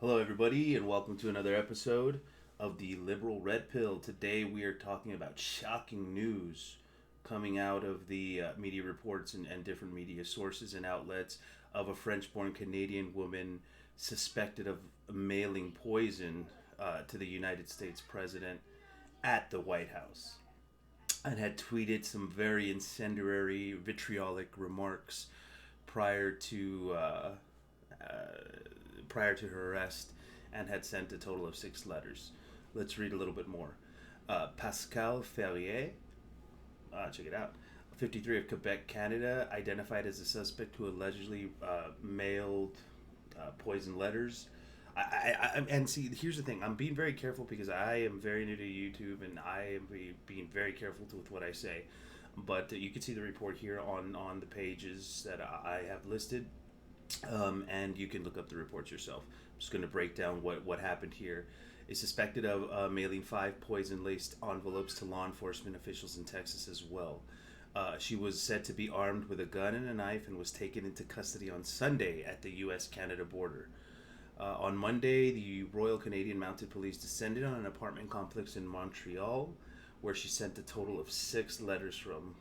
Hello, everybody, and welcome to another episode of the Liberal Red Pill. Today, we are talking about shocking news coming out of the media reports and different media sources and outlets of a French born Canadian woman suspected of mailing poison to the United States president at the White House and had tweeted some very incendiary, vitriolic remarks prior to prior to her arrest and had sent a total of 6 letters. Let's read a little bit more. Pascal Ferrier, check it out, 53 of Quebec, Canada, identified as a suspect who allegedly mailed poison letters. And see, here's the thing. I'm being very careful because I am very new to YouTube and I am being very careful with what I say. But you can see the report here on the pages that I have listed, and you can look up the reports yourself. I'm just going to break down what happened here. Is suspected of mailing 5 poison-laced envelopes to law enforcement officials in Texas as well. She was said to be armed with a gun and a knife and was taken into custody on Sunday at the U.S.-Canada border. On Monday, the Royal Canadian Mounted Police descended on an apartment complex in Montreal, where she sent a total of 6 letters from,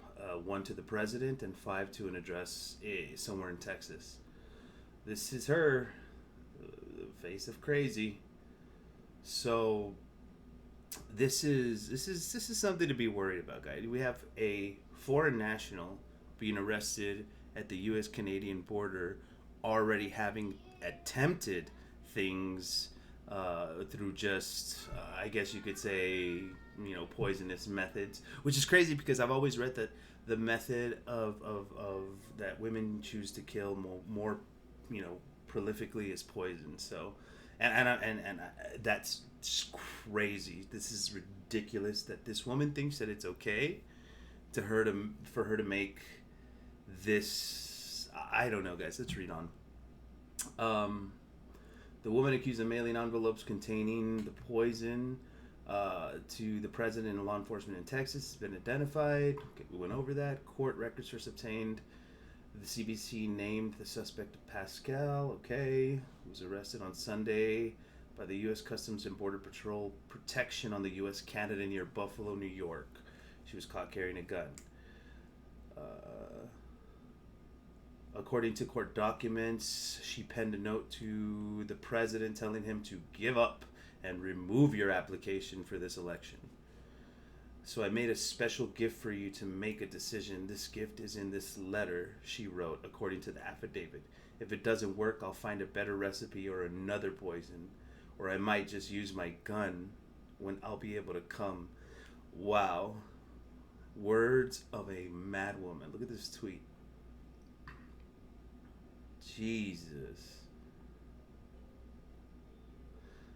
one to the president and 5 to an address somewhere in Texas. This is her, the face of crazy. So this is something to be worried about, guys. We have a foreign national being arrested at the U.S. Canadian border, already having attempted things through just, I guess you could say, poisonous methods, which is crazy because I've always read that the method of that women choose to kill more prolifically is poison. So, and that's just crazy. This is ridiculous that this woman thinks that it's okay for her to make this. I don't know, guys. Let's read on. Um, the woman accused of mailing envelopes containing the poison to the president and law enforcement in Texas has been identified. Okay, we went over that. Court records first obtained. The CBC named the suspect Pascal, okay, who was arrested on Sunday by the U.S. Customs and Border Patrol protection on the U.S. Canada near Buffalo, New York. She was caught carrying a gun. According to court documents, she penned a note to the president telling him to give up and remove your application for this election. So I made a special gift for you to make a decision. This gift is in this letter, she wrote, according to the affidavit. If it doesn't work, I'll find a better recipe or another poison. Or I might just use my gun when I'll be able to come. Wow. Words of a madwoman. Look at this tweet. Jesus.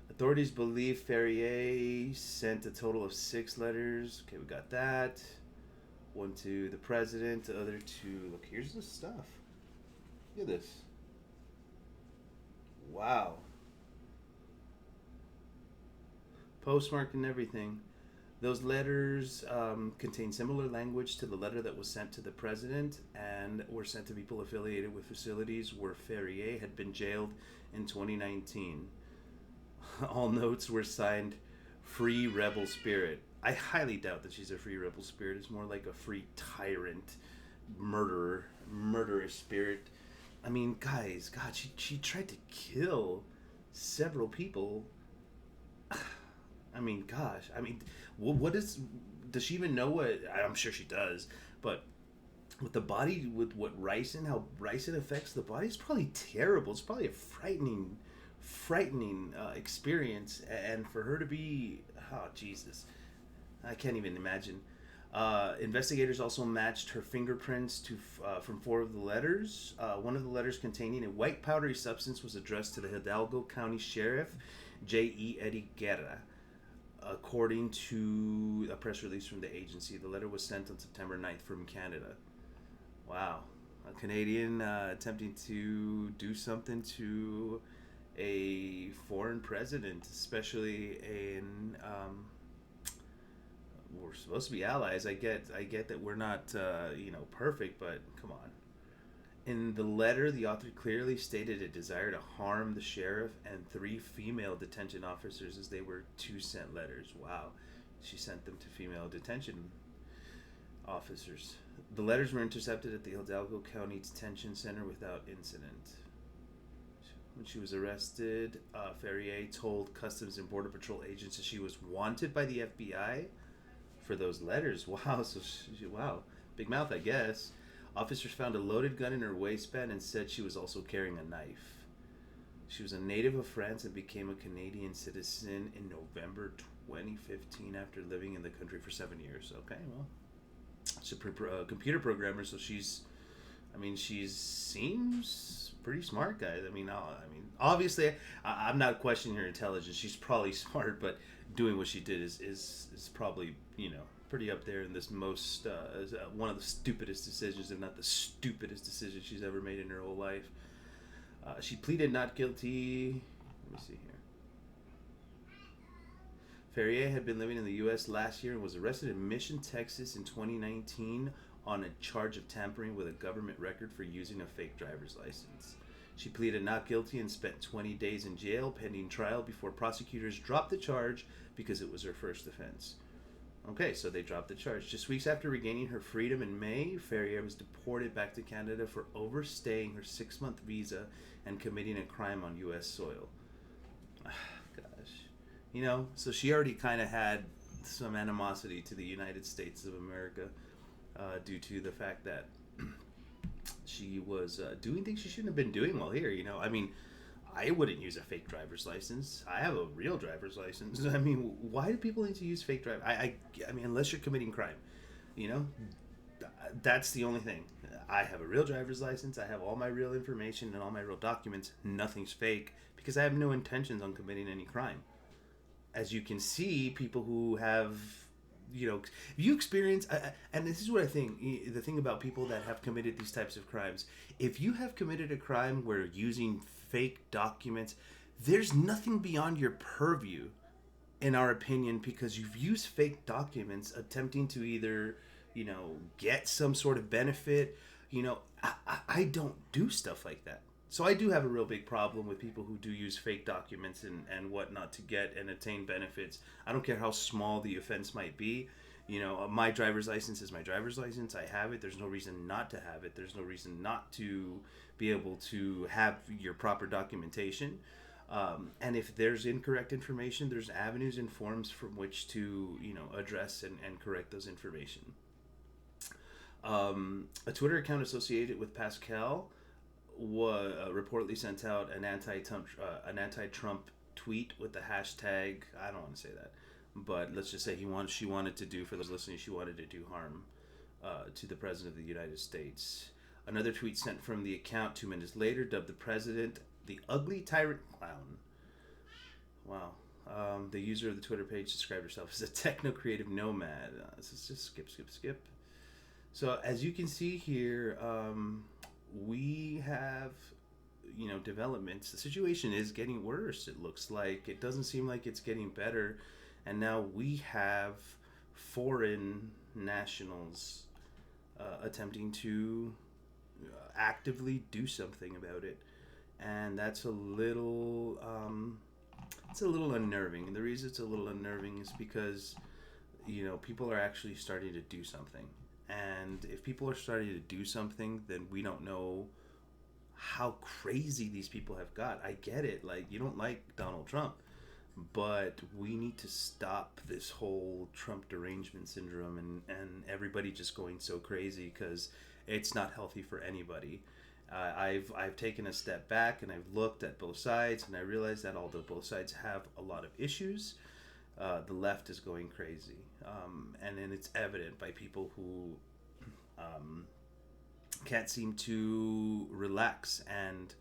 Authorities believe Ferrier sent a total of 6 letters. Okay, we got that. One to the president, the other to. Look, here's the stuff. Look at this. Wow. Postmarked and everything. Those letters contain similar language to the letter that was sent to the president and were sent to people affiliated with facilities where Ferrier had been jailed in 2019. All notes were signed Free Rebel Spirit. I highly doubt that she's a free rebel spirit. It's more like a free tyrant, murderous spirit. I mean, guys, God, she tried to kill several people. I mean, gosh, I mean, what is? Does she even know what? I'm sure she does, but with the body, with what ricin, how ricin affects the body, it's probably terrible. It's probably a frightening experience, and for her to be, oh Jesus, I can't even imagine. Investigators also matched her fingerprints to from 4 of the letters. One of the letters containing a white powdery substance was addressed to the Hidalgo County Sheriff J.E. Eddie Guerra. According to a press release from the agency, the letter was sent on September 9th from Canada. Wow. A Canadian attempting to do something to a foreign president, especially in. We're supposed to be allies. I get that we're not, perfect, but come on. In the letter, the author clearly stated a desire to harm the sheriff and 3 female detention officers as they were 2 sent letters. Wow. She sent them to female detention officers. The letters were intercepted at the Hidalgo County Detention Center without incident. When she was arrested, Ferrier told Customs and Border Patrol agents that she was wanted by the FBI for those letters. Wow, wow, big mouth, I guess. Officers found a loaded gun in her waistband and said she was also carrying a knife. She was a native of France and became a Canadian citizen in November 2015 after living in the country for 7 years. Okay, well, she's a computer programmer, so she seems pretty smart, guys. Obviously, I'm not questioning her intelligence. She's probably smart, but doing what she did is probably, pretty up there in this most one of the stupidest decisions, if not the stupidest decision she's ever made in her whole life. She pleaded not guilty. Let me see here. Ferrier had been living in the U.S. last year and was arrested in Mission, Texas in 2019 on a charge of tampering with a government record for using a fake driver's license. She pleaded not guilty and spent 20 days in jail pending trial before prosecutors dropped the charge because it was her first offense. Okay, so they dropped the charge. Just weeks after regaining her freedom in May, Ferrier was deported back to Canada for overstaying her 6-month visa and committing a crime on U.S. soil. Gosh. So she already kind of had some animosity to the United States of America due to the fact that she was doing things she shouldn't have been doing while here. I wouldn't use a fake driver's license. I have a real driver's license. Why do people need to use fake driver? Unless you're committing crime, that's the only thing. I have a real driver's license. I have all my real information and all my real documents. Nothing's fake because I have no intentions on committing any crime. As you can see, people who have, if you experience, and this is what I think, the thing about people that have committed these types of crimes, if you have committed a crime where using fake documents, there's nothing beyond your purview, in our opinion, because you've used fake documents attempting to either, get some sort of benefit. I don't do stuff like that. So I do have a real big problem with people who do use fake documents and whatnot to get and attain benefits. I don't care how small the offense might be. My driver's license is my driver's license. I have it. There's no reason not to have it. There's no reason not to be able to have your proper documentation. And if there's incorrect information, there's avenues and forms from which to, address and correct those information. A Twitter account associated with Pascal reportedly sent out an anti-Trump tweet with the hashtag, I don't want to say that, but let's just say she wanted to do, for those listening, she wanted to do harm to the President of the United States. Another tweet sent from the account 2 minutes later dubbed the President the ugly tyrant clown. Wow. The user of the Twitter page described herself as a techno-creative nomad. This is just skip. So as you can see here, we have, developments. The situation is getting worse. It looks like it doesn't seem like it's getting better. And now we have foreign nationals attempting to actively do something about it. And that's a little, it's a little unnerving. And the reason it's a little unnerving is because, people are actually starting to do something. And if people are starting to do something, then we don't know how crazy these people have got. I get it. Like, you don't like Donald Trump, but we need to stop this whole Trump derangement syndrome and everybody just going so crazy, because it's not healthy for anybody. I've taken a step back and I've looked at both sides, and I realized that although both sides have a lot of issues, the left is going crazy. And then it's evident by people who can't seem to relax and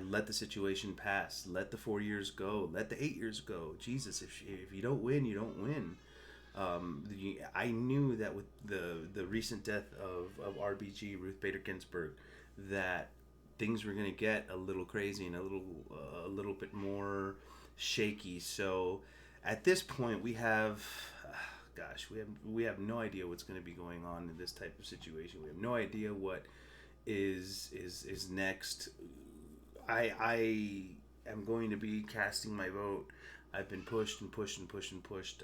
let the situation pass. Let the 4 years go. Let the 8 years go. Jesus, if you don't win, you don't win. I knew that with the recent death of RBG, Ruth Bader Ginsburg, that things were going to get a little crazy and a little bit more shaky. So at this point, we have we have no idea what's going to be going on in this type of situation. We have no idea what is next. I am going to be casting my vote. I've been pushed and pushed and pushed and pushed.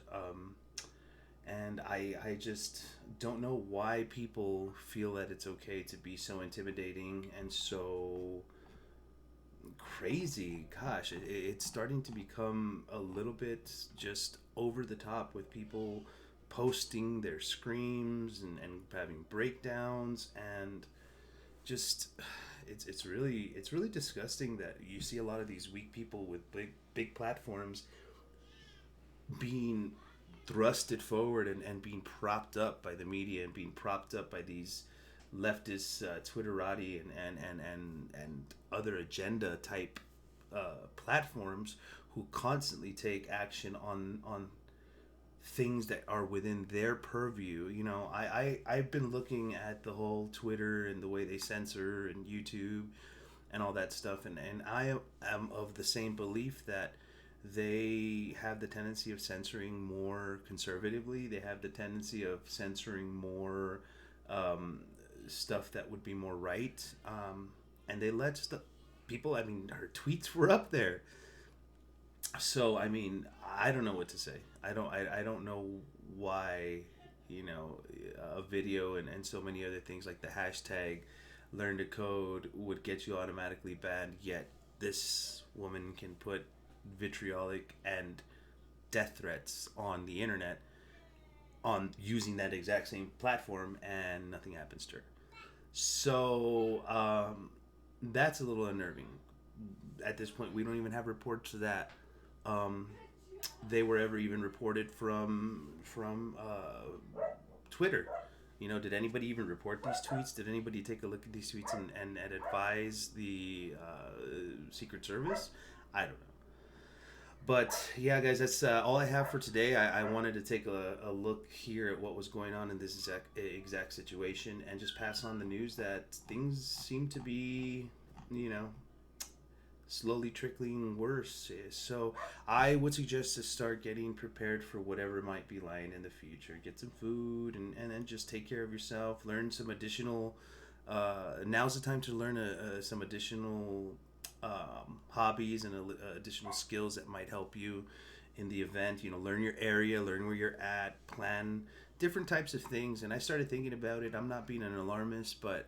And I just don't know why people feel that it's okay to be so intimidating and so crazy. Gosh, it's starting to become a little bit just over the top with people posting their screams and having breakdowns and just it's really disgusting that you see a lot of these weak people with big platforms being thrusted forward and being propped up by the media and being propped up by these leftist Twitterati and other agenda type platforms who constantly take action on things that are within their purview. You know, I've been looking at the whole Twitter and the way they censor and YouTube and all that stuff, and I am of the same belief that they have the tendency of censoring more conservatively. They have the tendency of censoring more stuff that would be more right, and they let people. I mean, her tweets were up there, so I mean, I don't know what to say. I don't know why, you know, a video and so many other things like the hashtag learn to code would get you automatically banned, yet this woman can put vitriolic and death threats on the internet on using that exact same platform and nothing happens to her. So that's a little unnerving. At this point, we don't even have reports of that um, they were ever even reported from Twitter. You know, did anybody even report these tweets? Did anybody take a look at these tweets and advise the Secret Service? I don't know. But yeah, guys, that's all I have for today. I wanted to take a look here at what was going on in this exact situation and just pass on the news that things seem to be, you know, slowly trickling worse. So I would suggest to start getting prepared for whatever might be lying in the future. Get some food and then just take care of yourself. Learn some additional. Now's the time to learn some additional hobbies and additional skills that might help you in the event. You know, learn your area, learn where you're at, plan different types of things. And I started thinking about it. I'm not being an alarmist, but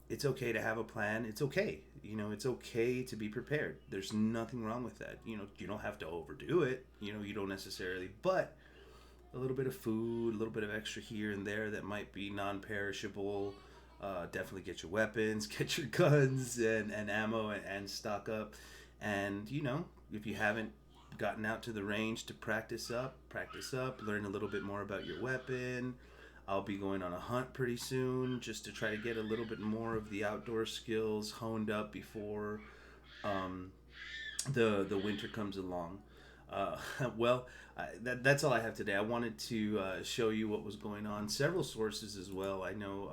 it's okay to have a plan. It's okay. You know, it's okay to be prepared. There's nothing wrong with that. You know, you don't have to overdo it. You know, you don't necessarily, but a little bit of food, a little bit of extra here and there that might be non-perishable. Definitely get your weapons, get your guns and ammo and stock up. And, you know, if you haven't gotten out to the range to practice up, learn a little bit more about your weapon. I'll be going on a hunt pretty soon just to try to get a little bit more of the outdoor skills honed up before the winter comes along. Uh, well, that's all I have today. I wanted to show you what was going on. Several sources as well. I know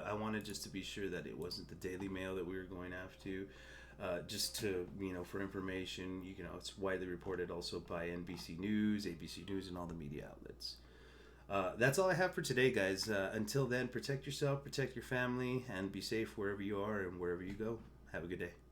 I wanted just to be sure that it wasn't the Daily Mail that we were going after. Just to, you know, for information, you know, it's widely reported also by NBC News, ABC News, and all the media outlets. That's all I have for today, guys. Until then, protect yourself, protect your family, and be safe wherever you are and wherever you go. Have a good day.